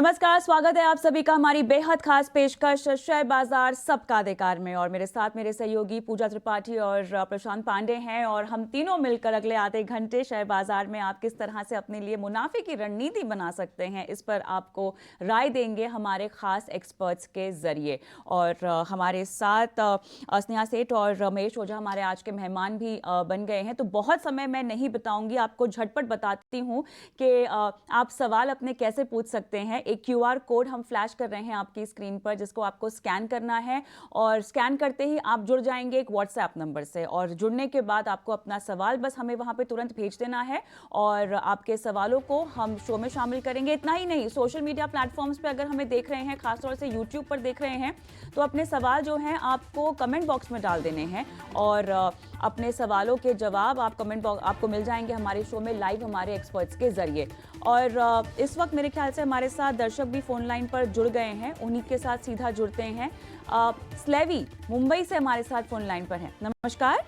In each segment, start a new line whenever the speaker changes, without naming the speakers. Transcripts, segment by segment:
नमस्कार, स्वागत है आप सभी का हमारी बेहद खास पेशकश शेयर बाजार सबका अधिकार में। और मेरे साथ मेरे सहयोगी पूजा त्रिपाठी और प्रशांत पांडे हैं और हम तीनों मिलकर अगले आधे घंटे शेयर बाजार में आप किस तरह से अपने लिए मुनाफे की रणनीति बना सकते हैं इस पर आपको राय देंगे हमारे खास एक्सपर्ट्स के जरिए। और हमारे साथ स्नेहा सेठ और रमेश ओझा हमारे आज के मेहमान भी बन गए हैं। तो बहुत समय मैं नहीं बताऊंगी, आपको झटपट बताती हूँ कि आप सवाल अपने कैसे पूछ सकते हैं। एक क्यूआर कोड हम फ्लैश कर रहे हैं आपकी स्क्रीन पर, जिसको आपको स्कैन करना है और स्कैन करते ही आप जुड़ जाएंगे एक व्हाट्सएप नंबर से। और जुड़ने के बाद आपको अपना सवाल बस हमें वहां पे तुरंत भेज देना है और आपके सवालों को हम शो में शामिल करेंगे। इतना ही नहीं, सोशल मीडिया प्लेटफॉर्म्स पे अगर हमें देख रहे हैं, खासतौर से यूट्यूब पर देख रहे हैं, तो अपने सवाल जो हैं आपको कमेंट बॉक्स में डाल देने हैं और अपने सवालों के जवाब आप कमेंट बॉक्स आपको मिल जाएंगे हमारे शो में लाइव हमारे एक्सपर्ट्स के जरिए। और इस वक्त मेरे ख्याल से हमारे साथ दर्शक भी फोन लाइन पर जुड़ गए हैं, उन्हीं के साथ सीधा जुड़ते हैं। स्लेवी मुंबई से हमारे साथ फोन लाइन पर हैं। नमस्कार।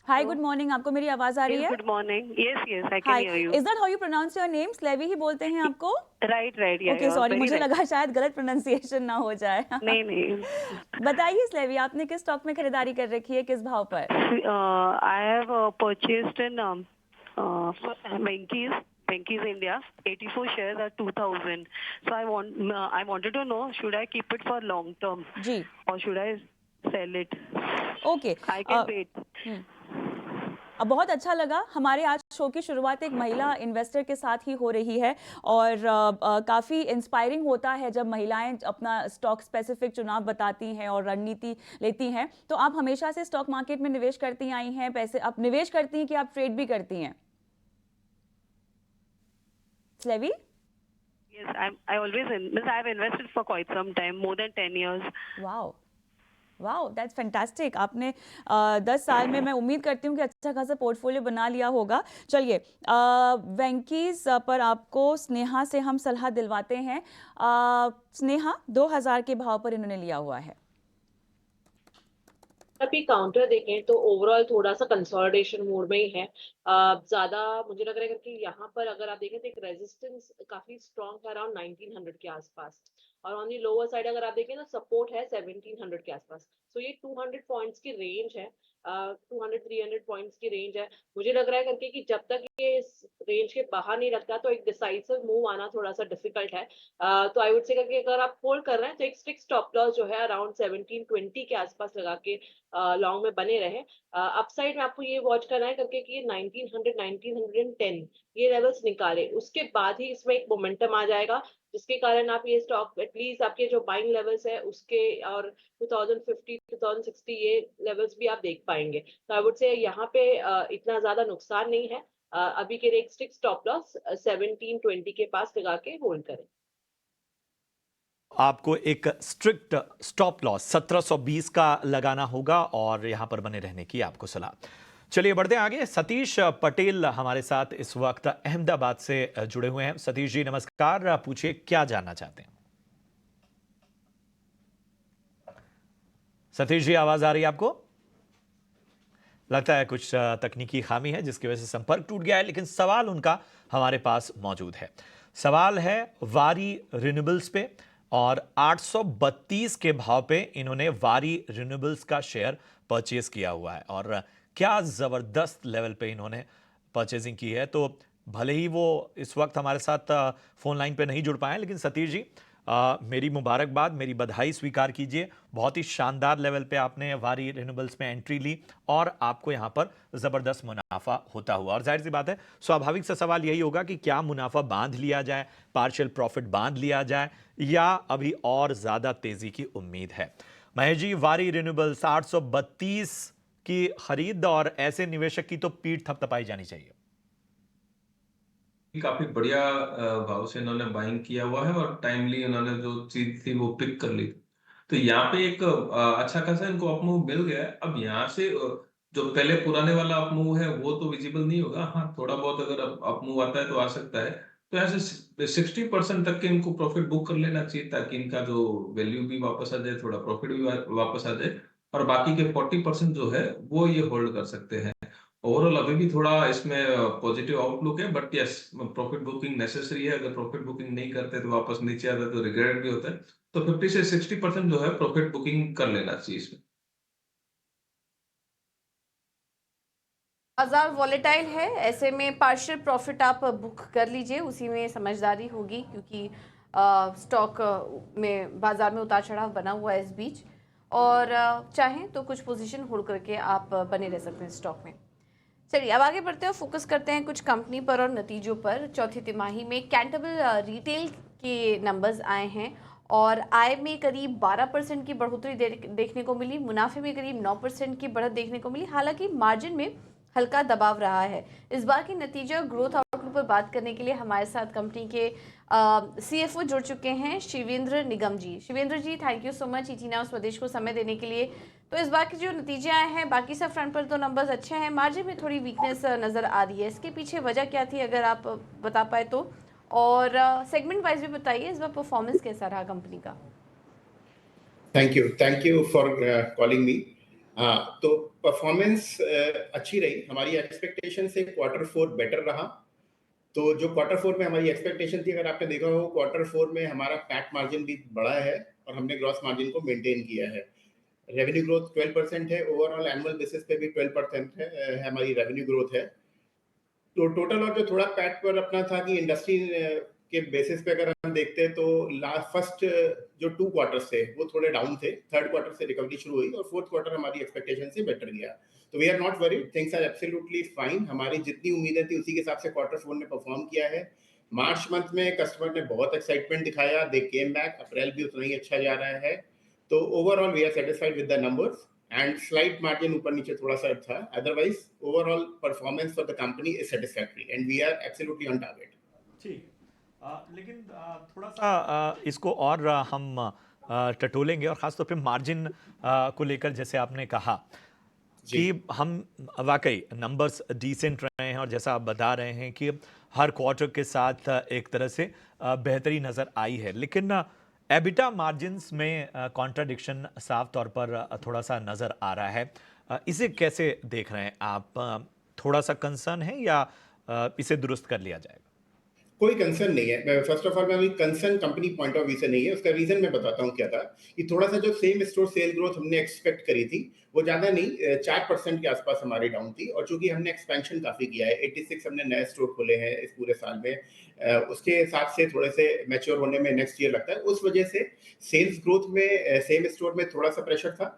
Hi, good morning. आपको मेरी आवाज आ रही है?
Good morning. Yes I can hear you.
Is that how you pronounce your name? स्लेवी ही बोलते हैं आपको?
राइट
ओके, सॉरी, मुझे लगा शायद गलत प्रोनाउंसिएशन ना हो जाए।
नहीं
बताइए स्लेवी, आपने किस स्टॉक में खरीदारी कर रखी है, किस भाव पर?
I have purchased in Venky's India, 84 shares at 2000. So I wanted to know, should I keep it for long term?
जी.
Or should I sell it?
Okay.
I can wait.
अब बहुत अच्छा लगा, हमारे आज शो की शुरुआत एक महिला इन्वेस्टर के साथ ही हो रही है और काफ़ी इंस्पायरिंग होता है जब महिलाएं अपना स्टॉक स्पेसिफिक चुनाव बताती हैं और रणनीति लेती हैं। तो आप हमेशा से स्टॉक मार्केट में निवेश करती आई हैं, पैसे आप निवेश करती हैं कि आप ट्रेड भी करती हैं? स्लेवी?
Yes, I have invested for quite some time, more than 10 years.
Wow, that's fantastic. आपने 10 साल में मैं उम्मीद करती हूँ कि अच्छा खासा पोर्टफोलियो बना लिया होगा। चलिए, वेंकीज पर आपको स्नेहा से हम सलाह दिलवाते हैं। स्नेहा, 2000 के भाव पर इन्होंने लिया हुआ है।
अभी काउंटर देखें तो ओवरऑल थोड़ा सा कंसोलिडेशन मोड में ही है। ज्यादा मुझे लग रहा है कि यहाँ पर अगर आप देखें तो एक रेजिस्टेंस काफी स्ट्रॉन्ग है अराउंड 1900 के आसपास, और ऑन दी लोअर साइड अगर आप देखें ना सपोर्ट है 1700 के आसपास। तो ये 200 पॉइंट्स की रेंज है, 200-300 पॉइंट्स की रेंज है। मुझे लग रहा है करके कि जब तक ये इस रेंज के बाहर नहीं रखता तो एक डिसाइसिव मूव आना थोड़ा सा डिफिकल्ट है। तो आई वुड से करके अगर आप होल्ड कर रहे हैं तो एक स्ट्रिक्ट स्टॉप लॉस जो है अराउंड 1720 के आसपास लगा के लॉन्ग में बने रहे। अपसाइड में आपको ये वॉच करना है करके कि 1900 1910 ये लेवल्स निकाले, उसके बाद ही इसमें एक मोमेंटम आ जाएगा, जिसके कारण आप ये स्टॉक एटलीस्ट आपके जो बाइंग लेवल्स है उसके और 2050 2060 ये लेवल्स भी आप देख पाएंगे। तो आई वुड से यहाँ पे इतना ज्यादा नुकसान नहीं है। अभी के लिए एक स्ट्रिक्ट स्टॉप लॉस 1720 के पास लगा के होल्ड करें।
आपको एक स्ट्रिक्ट स्टॉप लॉस 1720 का लगाना होगा और यहां पर बने रहने की आपको सलाह। चलिए बढ़ते हैं आगे। सतीश पटेल हमारे साथ इस वक्त अहमदाबाद से जुड़े हुए हैं। सतीश जी नमस्कार, पूछिए क्या जानना चाहते हैं। सतीश जी आवाज आ रही है आपको? लगता है कुछ तकनीकी खामी है जिसकी वजह से संपर्क टूट गया है, लेकिन सवाल उनका हमारे पास मौजूद है। सवाल है वारी रिन्यूएबल्स पे और 832 के भाव पे इन्होंने वारी रिन्यूएबल्स का शेयर परचेज किया हुआ है और क्या जबरदस्त लेवल पे इन्होंने परचेजिंग की है। तो भले ही वो इस वक्त हमारे साथ फोन लाइन पे नहीं जुड़ पाए, लेकिन सतीश जी मेरी मुबारकबाद, मेरी बधाई स्वीकार कीजिए। बहुत ही शानदार लेवल पे आपने वारी रिन्यूएबल्स में एंट्री ली और आपको यहाँ पर जबरदस्त मुनाफा होता हुआ। और जाहिर सी बात है, स्वाभाविक सा सवाल यही होगा कि क्या मुनाफा बांध लिया जाए, पार्शियल प्रॉफिट बांध लिया जाए या अभी और ज्यादा तेजी की उम्मीद है। महेश जी, वारी रिन्यूएबल्स 832 की खरीद और ऐसे निवेशक की तो पीठ थपथपाई जानी चाहिए।
काफी बढ़िया भाव से इन्होंने बाइंग किया हुआ है और टाइमली इन्होंने जो चीज थी वो पिक कर ली। तो यहाँ पे एक अच्छा खासा इनको अपमूव मिल गया है। अब यहाँ से जो पहले पुराने वाला अपमूव है वो तो विजिबल नहीं होगा। हाँ, थोड़ा बहुत अगर अपमूव आता है तो आ सकता है। तो यहाँ से 60% तक के इनको प्रॉफिट बुक कर लेना चाहिए ताकि इनका जो वैल्यू भी वापस आ जाए, थोड़ा प्रॉफिट भी वापस आ जाए, और बाकी के 40% जो है वो ये होल्ड कर सकते हैं। ओवरऑल अभी भी थोड़ा इसमें पॉजिटिव आउटलुक है, but yes profit booking necessary है। अगर प्रॉफिट बुकिंग नहीं करते तो वापस नीचे आता है तो रिग्रेट भी होता है। तो 50 से 60% जो है प्रॉफिट बुकिंग कर लेना चाहिए इसमें।
बाजार वॉलेटाइल है, ऐसे में पार्शियल प्रॉफिट आप बुक कर लीजिए, उसी में समझदारी होगी, क्योंकि स्टॉक में बाजार में उतार चढ़ाव बना हुआ है इस बीच। और चाहें तो कुछ पोजीशन होल्ड करके आप बने रह सकते हैं स्टॉक में। चलिए अब आगे बढ़ते हैं, फोकस करते हैं कुछ कंपनी पर और नतीजों पर। चौथी तिमाही में कैंटेबल रिटेल के नंबर्स आए हैं और आय में करीब 12% की बढ़ोतरी देखने को मिली, मुनाफे में करीब 9% की बढ़त देखने को मिली। हालांकि मार्जिन में हल्का दबाव रहा है। इस बार की नतीजा ग्रोथ आउटलुक पर बात करने के लिए हमारे साथ कंपनी के CFO जुड़ चुके हैं, Shivendra Nigam ji. Shivendra ji, thank you so much ET Now स्वदेश को समय देने के लिए। तो इस बार के जो नतीजे आए हैं, बाकी सब फ्रंट पर तो नंबर्स अच्छे हैं, मार्जिन में थोड़ी वीकनेस नज़र आ रही है, इसके पीछे वजह क्या थी, अगर आप बता पाए तो। और सेगमेंट वाइज भी बताइए, इस बार परफॉर्मेंस कैसा रहा कंपनी का।
Thank you for calling me. तो परफॉर्मेंस अच्छी रही, हमारी एक्सपेक्टेशन से Q4 बेटर रहा। तो जो Q4 में हमारी एक्सपेक्टेशन थी, अगर आपने देखा हो Q4 में हमारा पैट मार्जिन भी बढ़ा है और हमने ग्रॉस मार्जिन को मेंटेन किया है। रेवेन्यू ग्रोथ 12% है, ओवरऑल एनुअल बेसिस पे भी 12% है हमारी रेवेन्यू ग्रोथ है। तो टोटल और जो थोड़ा पैट पर अपना था कि इंडस्ट्री के बेसिस पे अगर हम देखते हैं तो फर्स्ट जो 2 क्वार्टर्स थे वो थोड़े डाउन थे, थर्ड क्वार्टर से रिकवरी शुरू हुई और फोर्थ क्वार्टर हमारी एक्सपेक्टेशन से बेटर गया। तो we are not worried, things are absolutely fine. हमारी जितनी उम्मीदें थी उसी के हिसाब से Q4 ने परफॉर्म किया है। मार्च मंथ में कस्टमर ने बहुत एक्साइटमेंट दिखाया, दे केम बैक, अप्रैल भी उतना ही अच्छा जा रहा है। तो overall we are satisfied with the numbers and slight margin ऊपर नीचे थोड़ा सा था, otherwise overall performance for the company is satisfactory and we are absolutely on target।
ठीक, लेकिन थोड़ा सा इसको और हम टटोलेंगे और ख़ासतौर पे मार्जिन को लेकर, जैसे आपने कहा कि हम वाकई नंबर्स डिसेंट रहे हैं और जैसा आप बता रहे हैं कि हर क्वार्टर के साथ एक तरह से बेहतरी नज़र आई है, लेकिन एबिटा मार्जिन्स में कॉन्ट्राडिक्शन साफ तौर पर थोड़ा सा नज़र आ रहा है। इसे कैसे देख रहे हैं आप? थोड़ा सा कंसर्न है या इसे दुरुस्त कर लिया जाएगा?
कोई कंसर्न नहीं है। फर्स्ट ऑफ ऑल मैं concern company point of view से नहीं है, उसका रीजन मैं बताता हूँ क्या था। कि थोड़ा सा जो सेम स्टोर सेल ग्रोथ हमने एक्सपेक्ट करी थी वो ज्यादा नहीं, 4% के आसपास हमारी डाउन थी। और चूंकि हमने एक्सपेंशन काफी किया है, 86 हमने नए स्टोर खोले हैं इस पूरे साल में, उसके हिसाब से थोड़े से मैच्योर होने में नेक्स्ट ईयर लगता है, उस वजह से सेल्स ग्रोथ में सेम स्टोर में थोड़ा सा प्रेशर था।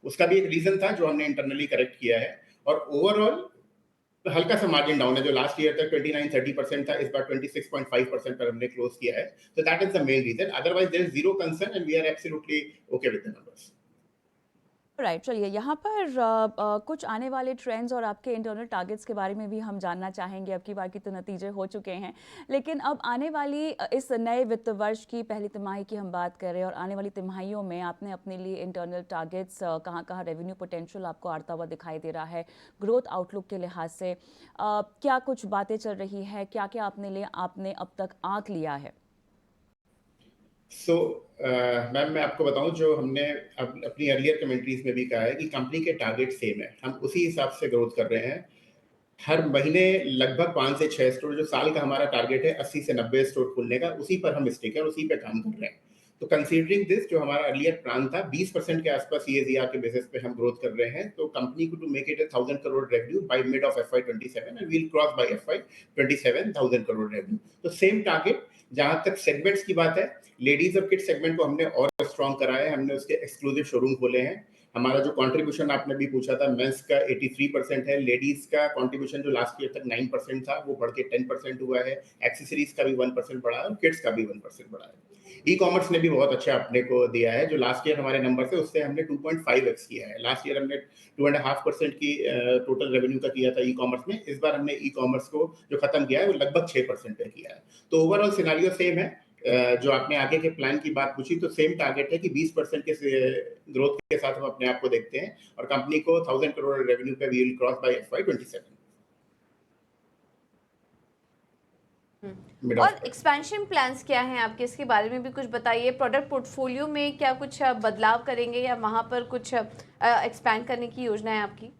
उसका भी एक रीजन था जो हमने इंटरनली करेक्ट किया है। और ओवरऑल हल्का सा मार्जिन डाउन है, जो लास्ट ईयर तक 29-30% था, इस बार 26.5% पर हमने क्लोज किया है। तो that is the main reason, otherwise there is zero concern and we are absolutely okay with the numbers.
Right, चलिए यहाँ पर कुछ आने वाले ट्रेंड्स और आपके इंटरनल टारगेट्स के बारे में भी हम जानना चाहेंगे। अब की बार की तो नतीजे हो चुके हैं, लेकिन अब आने वाली इस नए वित्त वर्ष की पहली तिमाही की हम बात करें और आने वाली तिमाहियों में आपने अपने लिए इंटरनल टारगेट्स कहाँ रेवेन्यू पोटेंशियल आपको आता हुआ दिखाई दे रहा है, ग्रोथ आउटलुक के लिहाज से क्या कुछ बातें चल रही है, क्या क्या आपने अब तक आंक लिया है?
मैम मैं आपको बताऊं, जो हमने अपनी अर्लियर कमेंट्रीज में भी कहा है कि कंपनी के टारगेट सेम है, हम उसी हिसाब से ग्रोथ कर रहे हैं। हर महीने लगभग 5 से 6 स्टोर, जो साल का हमारा टारगेट है 80 से 90 स्टोर खोलने का, उसी पर हम स्टिक है, उसी पे काम कर रहे हैं। तो कंसीडरिंग दिस, जो हमारा अर्लियर प्लान था 20% के आसपास CAGR के बेसिस पे हम ग्रोथ कर रहे हैं। तो कंपनी को to make it 1000 crore revenue by mid of FY27 and we will cross by FY27 1000 crore revenue. तो सेम टारगेट। जहां तक सेगमेंट्स की बात है, लेडीज और किड्स सेगमेंट को हमने और स्ट्रॉन्ग कराया है, हमने उसके एक्सक्लूसिव शोरूम खोले हैं। हमारा जो कंट्रीब्यूशन आपने भी पूछा था, मेंस का 83% है, लेडीज का कंट्रीब्यूशन जो लास्ट ईयर तक 9% था वो बढ़ के 10% हुआ है, एक्सेसरीज का भी 1% बढ़ा है और किड्स का भी 1% बढ़ा है। ई कॉमर्स ने भी बहुत अच्छा अपने को दिया है, जो लास्ट ईयर हमारे नंबर थे उससे हमने 2.5x किया है। लास्ट ईयर हमने 2.5% की टोटल रेवेन्यू का किया था ई कॉमर्स में, इस बार हमने ई कॉमर्स को जो खत्म किया है वो लगभग 6% पे किया है। तो ओवरऑल सिनेरियो सेम है। जो आपने आगे के प्लान की बात पूछी, तो सेम टारगेट है कि 20% के ग्रोथ के साथ हम अपने आप को देखते हैं और कंपनी को 1000 करोड़ रेवेन्यू पे we will cross by FY27।
और एक्सपेंशन प्लान्स क्या हैं आपके, इसके बारे में भी कुछ बताइए। प्रोडक्ट पोर्टफोलियो में क्या कुछ बदलाव करेंगे या वहां पर कुछ एक्सपैंड करने की योजना है आपकी?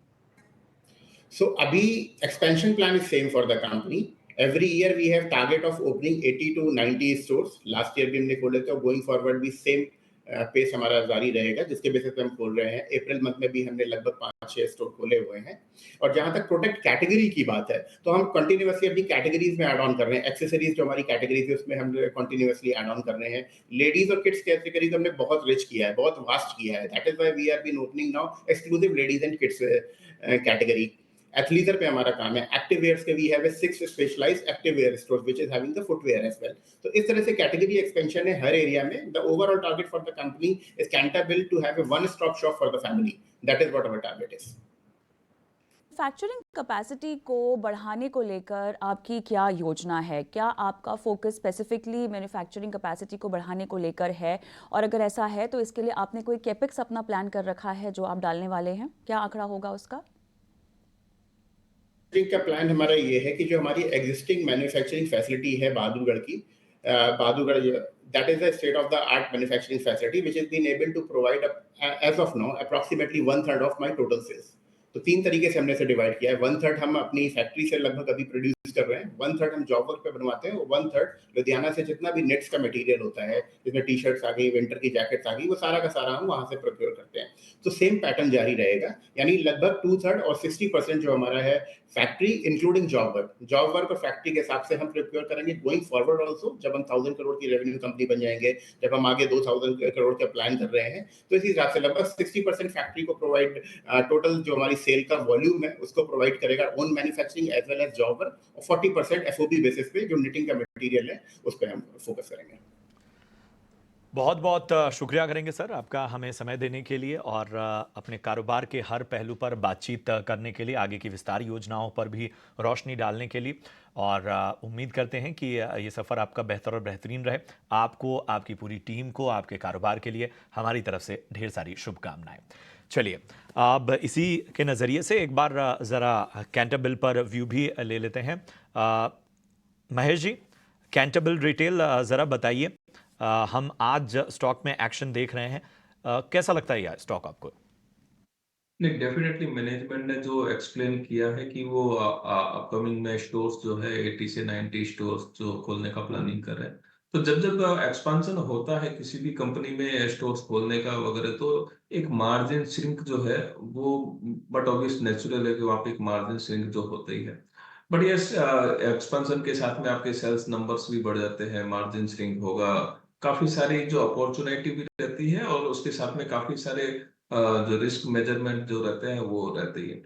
So अभी expansion plan is same for the company. Every year we have target of opening 80 to 90 stores. Last year भी हमने खोले थे और going forward भी same पेस हमारा जारी रहेगा, जिसके बेसिस पे हम खोल रहे हैं। अप्रैल मंथ में भी हमने लगभग 5-6 स्टोर खोले हुए हैं। और जहां तक प्रोडक्ट कैटेगरी की बात है, तो हम कंटिन्यूअसली अपनी कैटेगरीज में ऐड ऑन कर रहे हैं। एक्सेसरीज जो हमारी कैटेगरीज है उसमें हम कंटिन्यूअसली ऐड ऑन कर रहे हैं। लेडीज और किड्स कैटेगरीज हमने बहुत रिच किया है, बहुत वास्ट किया है। That is why we are been opening now exclusive ladies and kids category. Athleisure पे हमारा काम है। एक्टिव वेयर्स के we have 6 specialized active wear stores which is having the footwear as well. तो इस तरह से कैटेगरी एक्सपेंशन है हर एरिया में। The overall target for the company is Cantabil to have a one stop shop for the family. That is what our target is.
Manufacturing capacity को बढ़ाने को लेकर आपकी क्या योजना है? क्या आपका फोकस स्पेसिफिकली मैन्युफैक्चरिंग कैपेसिटी को बढ़ाने को लेकर है? और अगर ऐसा है तो इसके लिए आपने कोई कैपेक्स अपना प्लान कर रखा है जो आप डालने वाले हैं? क्या आंकड़ा होगा उसका?
का प्लान हमारा ये है कि जो हमारी एग्जिस्टिंग मैन्युफैक्चरिंग फैसिलिटी है बहादुरगढ़ की, Bahadurgarh that is the state of the art manufacturing facility which is been able to provide as of now approximately 1/3 of my total sales. तो 3 तरीके से हमने इसे डिवाइड किया है। 1/3 हम अपनी फैक्ट्री से लगभग अभी प्रोड्यूस कर रहे हैं, 1/3 हम जॉब वर्क पे बनवाते हैं और 1/3 लुधियाना से जितना भी नेट्स का मटेरियल होता है, जिसमें टी शर्ट्स आ गई, विंटर की जैकेट्स आ गई, वो सारा का सारा हम वहां से प्रोक्योर करते हैं। तो सेम पैटर्न जारी रहेगा, यानी लगभग 2/3 और 60% जो हमारा है फैक्ट्री इंक्लूडिंग जॉब वर्क और फैक्ट्री के हिसाब से हम प्रिपेयर करेंगे गोइंग फॉरवर्ड ऑल्सो। जब हम 1000 करोड़ की रेवेन्यू कंपनी बन जाएंगे, जब हम आगे 2000 करोड़ का प्लान कर रहे हैं, तो इसी हिसाब से लगभग 60% फैक्ट्री को प्रोवाइड, टोटल जो हमारी सेल का वॉल्यूम है उसको प्रोवाइड करेगा own manufacturing as well as job work, और 40% एफओबी बेसिस पे जो निटिंग का मटेरियल है उस पर हम फोकस करेंगे।
बहुत बहुत शुक्रिया करेंगे सर आपका हमें समय देने के लिए और अपने कारोबार के हर पहलू पर बातचीत करने के लिए, आगे की विस्तार योजनाओं पर भी रोशनी डालने के लिए। और उम्मीद करते हैं कि ये सफ़र आपका बेहतर और बेहतरीन रहे। आपको, आपकी पूरी टीम को, आपके कारोबार के लिए हमारी तरफ से ढेर सारी शुभकामनाएं। चलिए अब इसी के नज़रिए से एक बार ज़रा कैंटाबिल पर व्यू भी ले लेते हैं। महेश जी, कैंटाबिल रिटेल ज़रा बताइए, हम आज स्टॉक में एक्शन देख रहे हैं, कैसा लगता है यह स्टॉक आपको?
नहीं, डेफिनेटली मैनेजमेंट ने जो एक्सप्लेन किया है कि वो अपकमिंग में स्टोर्स जो है 80 से 90 स्टोर्स जो खोलने का प्लानिंग कर रहे हैं। तो जब जब एक्सपांशन होता है किसी भी कंपनी में स्टोर्स खोलने का वगैरह, तो एक मार्जिन श्रिंक जो है वो बट ऑब्वियस नेचुरल है कि वहाँ पे एक मार्जिन श्रिंक जो होता ही है। बट यस, एक्सपेंशन के साथ में आपके सेल्स नंबर्स भी बढ़ जाते हैं, मार्जिन श्रिंक होगा, काफी सारी जो अपॉर्चुनिटी भी रहती है और उसके साथ में काफी सारे जो रिस्क मेजरमेंट जो रहते हैं वो रहते ही है।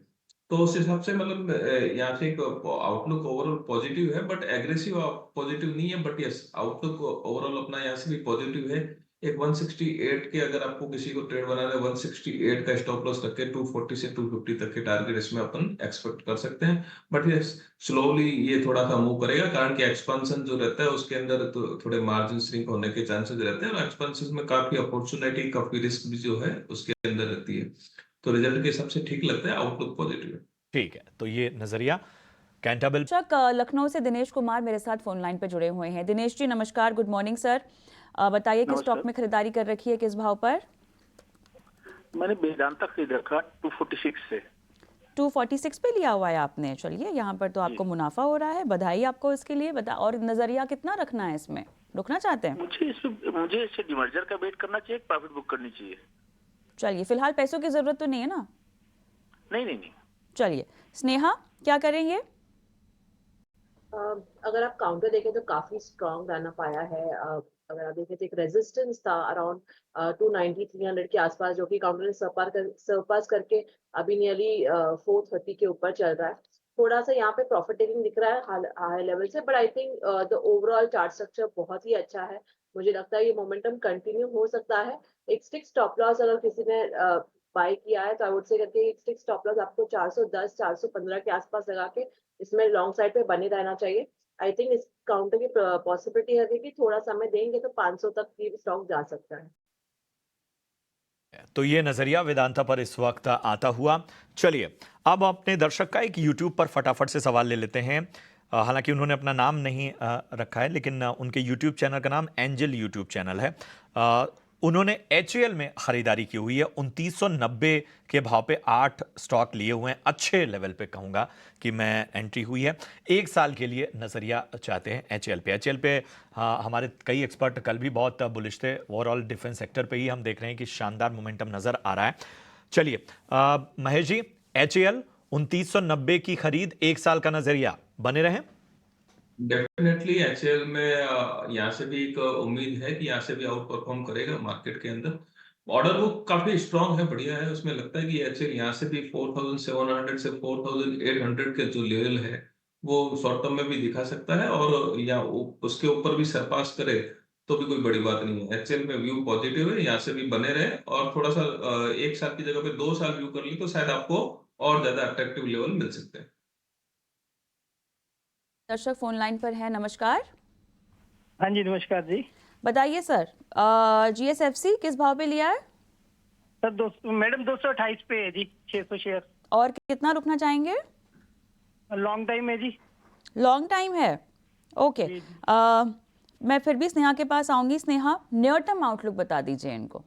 तो उस हिसाब से मतलब यहाँ से एक आउटलुक ओवरऑल पॉजिटिव है, बट एग्रेसिव पॉजिटिव नहीं है। बट यस, आउटलुक ओवरऑल अपना यहाँ से भी पॉजिटिव है। एक 168 के अगर आपको किसी को ट्रेड बनाना है, 168 का स्टॉप लॉस रख के 240 से 250 तक के टारगेट इसमें अपन एक्सपेक्ट कर सकते हैं। बट ये स्लोली ये थोड़ा सा मूव करेगा, कारण कि एक्सपेंशन जो रहता है उसके अंदर तो थोड़े मार्जिन श्रिंक होने के चांसेस रहते हैं और एक्सपेंशन में काफी अपॉर्चुनिटी, काफी रिस्क भी जो है उसके अंदर रहती है। तो रिजल्ट के हिसाब से ठीक लगता है, आउटलुक पॉजिटिव है।
ठीक है, तो ये नजरिया कैंटाबिल।
लखनऊ से दिनेश कुमार मेरे साथ फोन लाइन पे जुड़े हुए हैं। दिनेश जी नमस्कार, गुड मॉर्निंग सर। बताइए किस स्टॉक में खरीदारी कर रखी है, किस भाव पर?
मैंने वेदांता खरीद रखा 246 से।
246 पे लिया हुआ है आपने? चलिए, यहाँ पर तो आपको मुनाफा हो रहा है, बधाई आपको इसके लिए। और नजरिया कितना रखना है इसमें, रुकना चाहते हैं?
मुझे इससे डिमर्जर का वेट करना चाहिए, प्रॉफिट बुक करनी चाहिए।
चलिए, फिलहाल पैसों की जरूरत तो नहीं है ना?
नहीं।
चलिए, स्नेहा क्या करेंगे?
अगर आप काउंटर देखें तो काफी स्ट्रॉन्ग रन अप आया है। अगर आप देखें तो एक रेजिस्टेंस था अराउंड 290-300 के आसपास, जो कि काउंटर ने सरपास करके अभी नियरली 430 के ऊपर चल रहा है। थोड़ा सा यहाँ पे प्रॉफिट टेकिंग दिख रहा है हाई लेवल से, but I think the overall chart structure बहुत ही अच्छा है। मुझे लगता है ये मोमेंटम कंटिन्यू हो सकता है। एक स्टिक स्टॉप लॉस अगर किसी ने बाय किया है तो आई वुड से करके एक स्टिक स्टॉप लॉस आपको 410-415 के आसपास लगा के इसमें लॉन्ग साइड पे बने रहना चाहिए। आई थिंक इस काउंटर की पॉसिबिलिटी है कि थोड़ा समय देंगे तो 500 तक की स्टॉक जा सकता है।
तो ये नजरिया वेदांता पर इस वक्त आता हुआ। चलिए अब अपने दर्शक का एक YouTube पर फटाफट से सवाल ले लेते हैं। हालांकि उन्होंने अपना नाम नहीं रखा है, लेकिन उनके YouTube चैनल का नाम एंजल YouTube चैनल है। उन्होंने HAL में खरीदारी की हुई है। 2990 के भाव पे 8 स्टॉक लिए हुए हैं। अच्छे लेवल पे कहूंगा कि मैं एंट्री हुई है। 1 साल के लिए नजरिया चाहते हैं HAL पे। हमारे कई एक्सपर्ट कल भी बहुत बुलिश थे। ओवरऑल डिफेंस सेक्टर पे ही हम देख रहे हैं कि शानदार मोमेंटम नजर आ रहा है। चलिए महेश जी, HAL 2990 की खरीद, 1 साल का नजरिया बने रहे।
डेफिनेटली HAL में यहाँ से भी एक उम्मीद है कि यहाँ से भी आउट परफॉर्म करेगा मार्केट के अंदर। ऑर्डर बुक काफी स्ट्रांग है, बढ़िया है। उसमें लगता है कि HAL यहाँ से भी 4700 से 4800 के जो लेवल है वो शॉर्ट टर्म में भी दिखा सकता है, और या उसके ऊपर भी सरपास करे तो भी कोई बड़ी बात नहीं है। HAL में व्यू पॉजिटिव है, यहाँ से भी बने रहे, और थोड़ा सा 1 साल की जगह पे 2 साल व्यू कर ली तो शायद आपको और ज्यादा अट्रैक्टिव लेवल मिल सकते हैं।
दर्शक फोन लाइन पर है, नमस्कार।
हाँ जी, नमस्कार जी।
बताइए सर, GSFC किस भाव पे लिया है?
सर मैडम 228 पे है जी, 600 शेयर।
और कितना रुकना चाहेंगे?
लॉन्ग टाइम है जी।
लॉन्ग टाइम है, ओके। मैं फिर भी स्नेहा के पास आऊंगी। स्नेहा, नियर टर्म आउटलुक बता दीजिए इनको।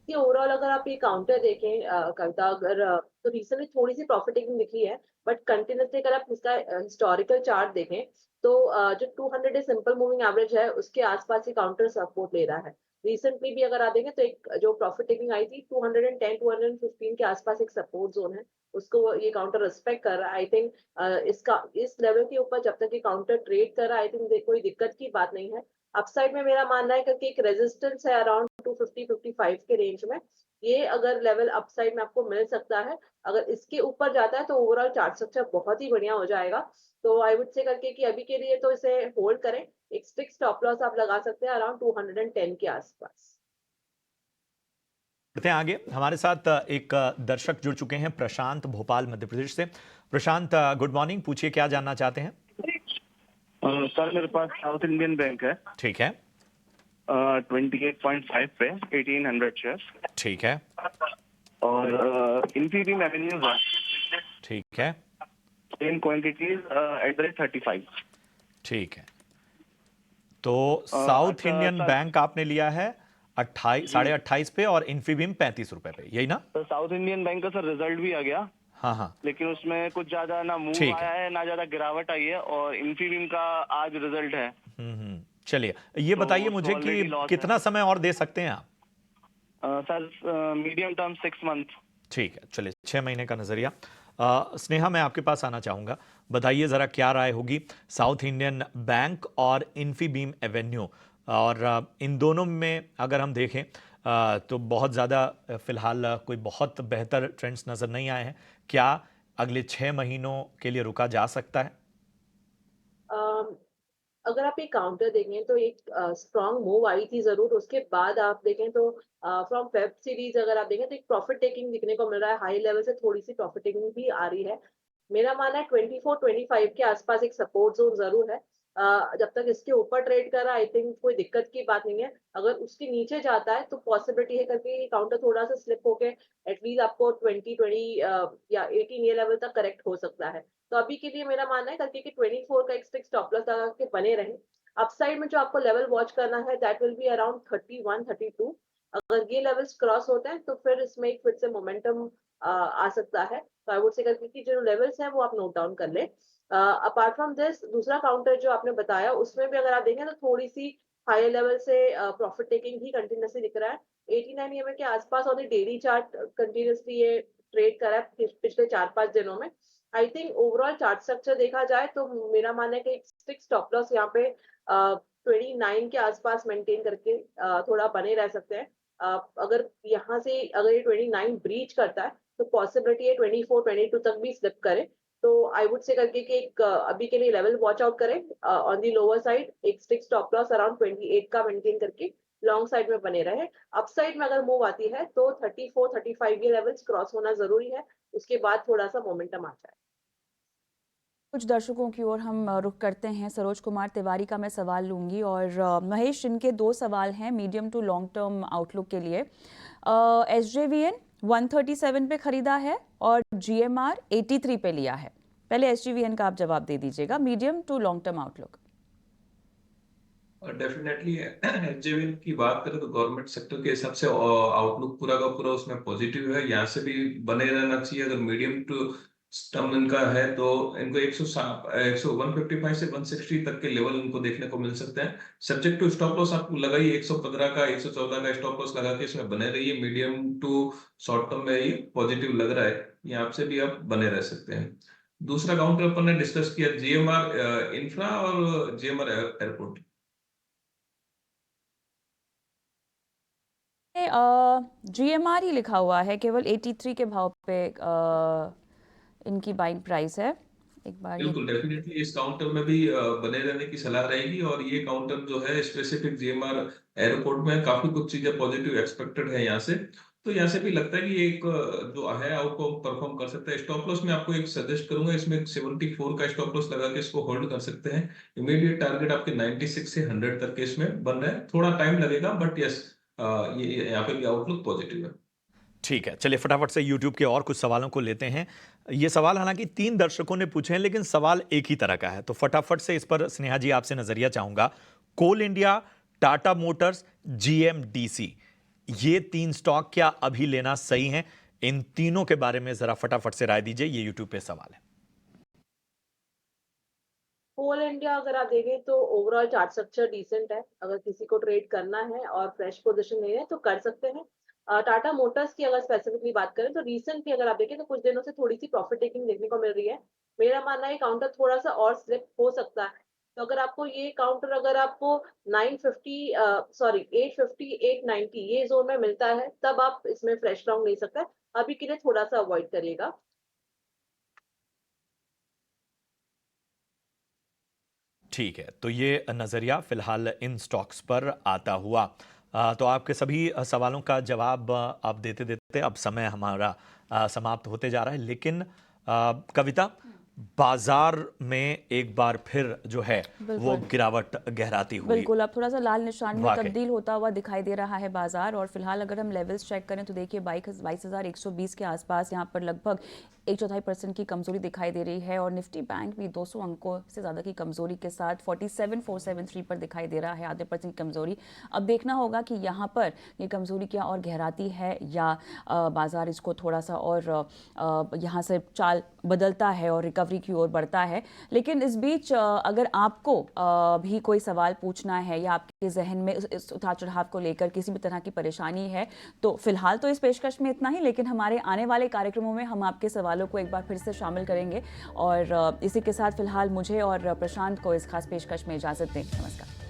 कि ओवरऑल अगर आप ये काउंटर देखें कविता, अगर तो रिसेंटली थोड़ी सी प्रॉफिट टेकिंग दिखी है, बट कंटिन्यूसली अगर आप इसका हिस्टोरिकल चार्ट देखें तो जो 200 डे सिंपल मूविंग एवरेज है उसके आसपास ये काउंटर सपोर्ट ले रहा है। रिसेंटली भी अगर आप देखें तो एक जो प्रॉफिट टेकिंग आई थी 210 215 के आसपास एक सपोर्ट जोन है, उसको ये काउंटर रिस्पेक्ट कर रहा है। आई थिंक इसका इस लेवल के ऊपर जब तक ये काउंटर ट्रेड कर रहा है, आई थिंक कोई दिक्कत की बात नहीं है। अपसाइड में मेरा मानना है क्योंकि एक रेजिस्टेंस है अराउंड 250-55 के रेंज में, ये अगर लेवल अपसाइड में आपको मिल सकता है। अगर इसके ऊपर जाता है तो ओवरऑल चार्ट स्ट्रक्चर बहुत ही बढ़िया हो जाएगा। तो आई वुड से करके कि अभी के लिए तो इसे होल्ड करें। एक स्ट्रिक्ट स्टॉप लॉस आप लगा सकते हैं अराउंड 210 के आसपास।
बढ़ते हैं आगे। हमारे साथ एक दर्शक जुड़ चुके हैं, प्रशांत, भोपाल मध्य प्रदेश से। प्रशांत, गुड मॉर्निंग, पूछिए क्या जानना चाहते हैं?
सर मेरे पास साउथ इंडियन बैंक है।
ठीक है।
28.5 पे 1800 शेयर।
ठीक है।
और इंफीबीम एवेन्यूज है।
ठीक है।
Same quantities at the rate 35।
ठीक है। तो साउथ इंडियन बैंक आपने लिया है 28.5 पे और इंफीबीम 35 रुपए पे, यही ना?
तो साउथ इंडियन बैंक का सर रिजल्ट भी आ गया।
हाँ हाँ।
लेकिन उसमें कुछ ज्यादा ना मूव आया है ना ज्यादा गिरावट आई है, और इंफीबीम का आज रिजल्ट है।
चलिए ये बताइए मुझे कि कितना समय और दे सकते हैं आप?
Sir medium term 6 month.
ठीक है, चलिए 6 महीने का नजरिया। स्नेहा, मैं आपके पास आना चाहूंगा, बताइए जरा क्या राय होगी साउथ इंडियन बैंक और इंफीबीम एवेन्यू, और इन दोनों में अगर हम देखें तो बहुत ज़्यादा फिलहाल कोई बहुत बेहतर ट्रेंड्स नज़र नहीं आए हैं। क्या अगले 6 महीनों के लिए रुका जा सकता है?
अगर आप एक काउंटर देखें तो एक स्ट्रॉन्ग मूव आई थी जरूर, उसके बाद आप देखें तो फ्रॉम फेब सीरीज अगर आप देखें तो एक प्रॉफिट टेकिंग दिखने को मिल रहा है। हाई लेवल से थोड़ी सी प्रॉफिट टेकिंग भी आ रही है। मेरा मानना है 24-25 के आसपास एक सपोर्ट जोन जरूर है। जब तक इसके ऊपर ट्रेड कर रहा है आई थिंक कोई दिक्कत की बात नहीं है। अगर उसके नीचे जाता है तो पॉसिबिलिटी है करके काउंटर थोड़ा सा स्लिप होके एटलीस्ट आपको 20 या 18 ये लेवल तक करेक्ट हो सकता है। तो अभी के लिए मेरा मानना है करके कि 24 का एक स्ट्रिक्ट स्टॉप लॉस लगा के बने रहे। अपसाइड में जो आपको लेवल वॉच करना है दैट विल बी अराउंड 31-32। अगर ये लेवल्स क्रॉस होते हैं तो फिर इसमें एक फिर से मोमेंटम आ सकता है। तो आई वुड से करके कि जो लेवल्स हैं वो आप नोट डाउन कर लें। अपार्ट फ्रॉम दिस दूसरा काउंटर जो आपने बताया उसमें भी अगर आप देखें तो थोड़ी सी हायर लेवल से प्रॉफिट टेकिंग ही कंटिन्यूसली दिख रहा है। 89 EMA के आसपास और डेली चार्ट कंटिन्यूसली ये ट्रेड करा है पिछले 4-5 दिनों में। I think overall chart structure देखा जाए तो मेरा मानना है कि एक स्ट्रिक्ट स्टॉप लॉस यहाँ पे 29 के आसपास मेंटेन करके थोड़ा बने रह सकते हैं। अगर यहाँ से अगर ये 29 ब्रीच करता है तो पॉसिबिलिटी है 24-22 तक भी स्लिप करे। तो आई वुड से करके कि एक अभी के लिए लेवल वॉच आउट करें ऑन दी लोअर साइड। एक स्ट्रिक्ट स्टॉप लॉस अराउंड 28 का मेंटेन करके लॉन्ग साइड में बने रहे। अपसाइड में अगर मूव आती है तो 34-35 ये लेवल्स क्रॉस होना जरूरी है, उसके बाद थोड़ा सा मोमेंटम आ जाए।
कुछ दर्शकों की ओर हम रुख करते हैं। सरोज कुमार तिवारी का मैं सवाल लूंगी, और महेश, इनके 2 सवाल हैं medium to long term outlook के लिए। SJVN 137 पे खरीदा है और GMR 83 पे लिया है। पहले SJVN का आप जवाब दे दीजिएगा, medium to long term outlook.
और डेफिनेटली एचजेवीएन की बात करें तो गवर्नमेंट सेक्टर के हिसाब से आउटलुक पूरा का पूरा उसमें पॉजिटिव है। यहाँ से भी बने रहना चाहिए। अगर मीडियम टू टर्म इनका है तो इनको 155 से 160 तक के लेवल इनको देखने को मिल सकते हैं। सब्जेक्ट टू स्टॉप लॉस आप लगाइए 115 का 114 का स्टॉप लॉस लगा के इसमें बने रहिए। मीडियम टू शॉर्ट टर्म में ये पॉजिटिव लग रहा है, यहाँ से भी आप बने रह सकते हैं। दूसरा काउंटर अपन ने डिस्कस किया जीएमआर इंफ्रा और जीएमआर एयरपोर्ट।
जीएमआर ही लिखा हुआ है, केवल 83 के भाव पे इनकी बाइंग प्राइस है। एक बार
बिल्कुल डेफिनेटली इस काउंटर में भी बने रहने की सलाह रहेगी। और ये काउंटर जो है स्पेसिफिक जीएमआर एयरपोर्ट में काफी कुछ चीजें पॉजिटिव एक्सपेक्टेड है यहाँ से। तो यहाँ से भी लगता है कि ये एक जो है आउटको परफॉर्म कर सकता है। स्टॉप लॉस में आपको एक सजेस्ट करूंगा, इसमें 74 का स्टॉप लॉस लगा के इसको होल्ड कर सकते हैं। इमीडिएट टारगेट आपके 96 से 100 तक के इसमें बन रहा है। थोड़ा टाइम लगेगा बट यस ये यहाँ पे भी आउटलुक पॉजिटिव है।
ठीक है, चलिए फटाफट से YouTube के और कुछ सवालों को लेते हैं। ये सवाल हालांकि 3 दर्शकों ने पूछे हैं, लेकिन सवाल एक ही तरह का है, तो फटाफट से इस पर स्नेहा जी आपसे नजरिया चाहूंगा। कोल इंडिया, टाटा मोटर्स, जीएमडीसी, ये 3 स्टॉक क्या अभी लेना सही है? इन तीनों के बारे में जरा फटाफट से राय दीजिए। ये YouTube पे सवाल है।
कोल इंडिया अगर आप देखें तो ओवरऑल चार्ट स्ट्रक्चर डिसेंट है। अगर किसी को ट्रेड करना है और फ्रेश पोजीशन लेना है तो कर सकते हैं। टाटा मोटर्स की अगर स्पेसिफिकली बात करें तो रिसेंटली अगर आप देखें तो कुछ दिनों से थोड़ी सी प्रॉफिट टेकिंग देखने को मिल रही है। मेरा मानना है काउंटर थोड़ा सा और स्लिप हो सकता है। तो अगर आपको ये काउंटर अगर आपको 850 890 ये जोन में मिलता है तब आप इसमें फ्रेश राउंड ले सकते हैं। अभी के लिए थोड़ा सा अवॉइड करिएगा।
ठीक है, तो ये नजरिया फिलहाल इन स्टॉक्स पर आता हुआ। तो आपके सभी सवालों का जवाब आप देते देते अब समय हमारा समाप्त होते जा रहा है। लेकिन कविता, बाजार में एक बार फिर जो है वो गिरावट गहराती हुई।
बिल्कुल, अब थोड़ा सा लाल निशान में
वाकई।
तब्दील होता हुआ दिखाई दे रहा है बाजार। और फिलहाल अगर हम लेवल्स चेक करें तो देखिए 22,120 के आसपास यहाँ पर लगभग 1/4% की कमजोरी दिखाई दे रही है। और निफ्टी बैंक भी 200 अंकों से ज़्यादा की कमजोरी के साथ 47,473 पर दिखाई दे रहा है, आधे % की कमजोरी। अब देखना होगा कि यहाँ पर ये कमजोरी क्या और गहराती है या बाजार इसको थोड़ा सा और यहाँ से चाल बदलता है और रिकवरी की ओर बढ़ता है। लेकिन इस बीच अगर आपको भी कोई सवाल पूछना है या आपके जहन में इस उतार चढ़ाव को लेकर किसी भी तरह की परेशानी है तो फिलहाल तो इस पेशकश में इतना ही। लेकिन हमारे आने वाले कार्यक्रमों में हम आपके सवालों को एक बार फिर से शामिल करेंगे। और इसी के साथ फिलहाल मुझे और प्रशांत को इस खास पेशकश में इजाज़त दें। नमस्कार।